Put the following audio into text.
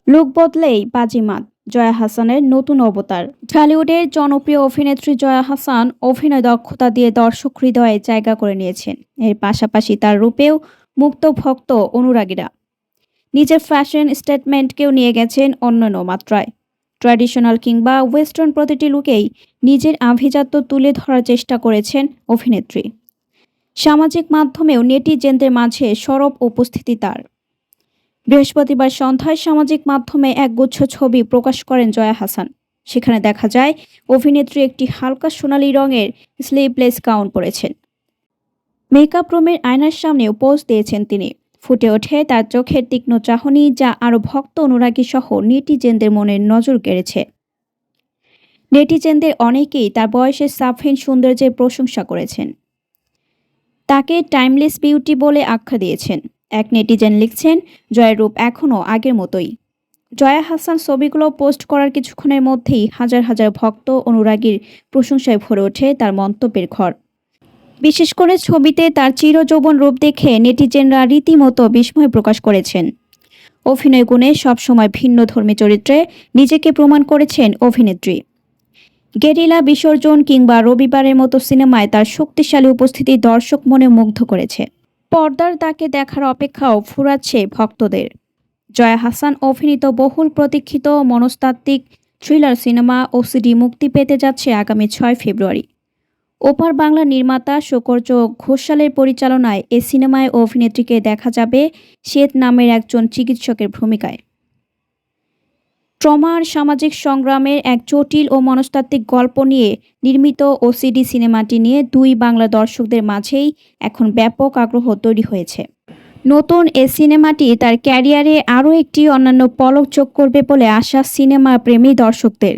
Look বদলেই বাজিমাত, জয়া হাসানের নতুন অবতার। ঢালিউডের জনপ্রিয় অভিনেত্রী জয়া হাসান অভিনয় দক্ষতা দিয়ে দর্শক হৃদয়ে জায়গা করে নিয়েছেন। এর পাশাপাশি তার রূপেও মুক্ত ভক্ত অনুরাগীরা। নিজের ফ্যাশন স্টেটমেন্টকেও নিয়ে গেছেন অন্যান্য মাত্রায়। ট্র্যাডিশনাল কিংবা ওয়েস্টার্ন প্রতিটি লুকেই নিজের আভিজাত্য তুলে ধরার চেষ্টা করেছেন অভিনেত্রী। সামাজিক মাধ্যমেও নেটিজেনদের মাঝে সরব উপস্থিতি তার। বৃহস্পতিবার সন্ধ্যায় সামাজিক মাধ্যমে একগুচ্ছ ছবি প্রকাশ করেন জয়া হাসান। সেখানে দেখা যায় অভিনেত্রী একটি হালকা সোনালী রঙের স্লিভলেস গাউন পরেছেন। মেকআপ রুমের আয়নার সামনেও পোজ দিয়েছেন তিনি। ফুটে ওঠে তার চোখের তীক্ষ্ণ চাহনি, যা আরও ভক্ত অনুরাগী সহ নেটিজেনদের মনে নজর কেড়েছে। নেটিজেনদের অনেকেই তার বয়সের সাফিন সৌন্দর্যের প্রশংসা করেছেন। তাকে টাইমলেস বিউটি বলে আখ্যা দিয়েছেন। এক নেটিজেন লিখছেন, জয়ের রূপ এখনও আগের মতোই। জয়া হাসান ছবিগুলো পোস্ট করার কিছুক্ষণের মধ্যেই হাজার হাজার ভক্ত অনুরাগীর প্রশংসায় ভরে ওঠে তার মন্তব্যের ঘর। বিশেষ করে ছবিতে তার চিরযৌবন রূপ দেখে নেটিজেনরা রীতিমতো বিস্ময় প্রকাশ করেছেন। অভিনয় গুণে সবসময় ভিন্নধর্মী চরিত্রে নিজেকে প্রমাণ করেছেন অভিনেত্রী। গেরিলা বিসর্জন কিংবা রবিবারের মতো সিনেমায় তার শক্তিশালী উপস্থিতি দর্শক মনে মুগ্ধ করেছে। পর্দার তাকে দেখার অপেক্ষাও ফুরাচ্ছে ভক্তদের। জয়া হাসান অভিনীত বহুল প্রতীক্ষিত মনস্তাত্ত্বিক থ্রিলার সিনেমা ওসিডি মুক্তি পেতে যাচ্ছে আগামী 6 ফেব্রুয়ারি। ওপার বাংলা নির্মাতা শোকরজ ঘোষালের পরিচালনায় এ সিনেমায় অভিনেত্রীকে দেখা যাবে শ্বেত নামের একজন চিকিৎসকের ভূমিকায়। ট্রমা আর সামাজিক সংগ্রামের এক জটিল ও মনস্তাত্ত্বিক গল্প নিয়ে নির্মিত ওসিডি সিনেমাটি নিয়ে দুই বাংলা দর্শকদের মাঝেই এখন ব্যাপক আগ্রহ তৈরি হয়েছে। নতুন এ সিনেমাটি তার ক্যারিয়ারে আরও একটি অন্যান্য পলক যোগ করবে বলে আশা সিনেমা প্রেমী দর্শকদের।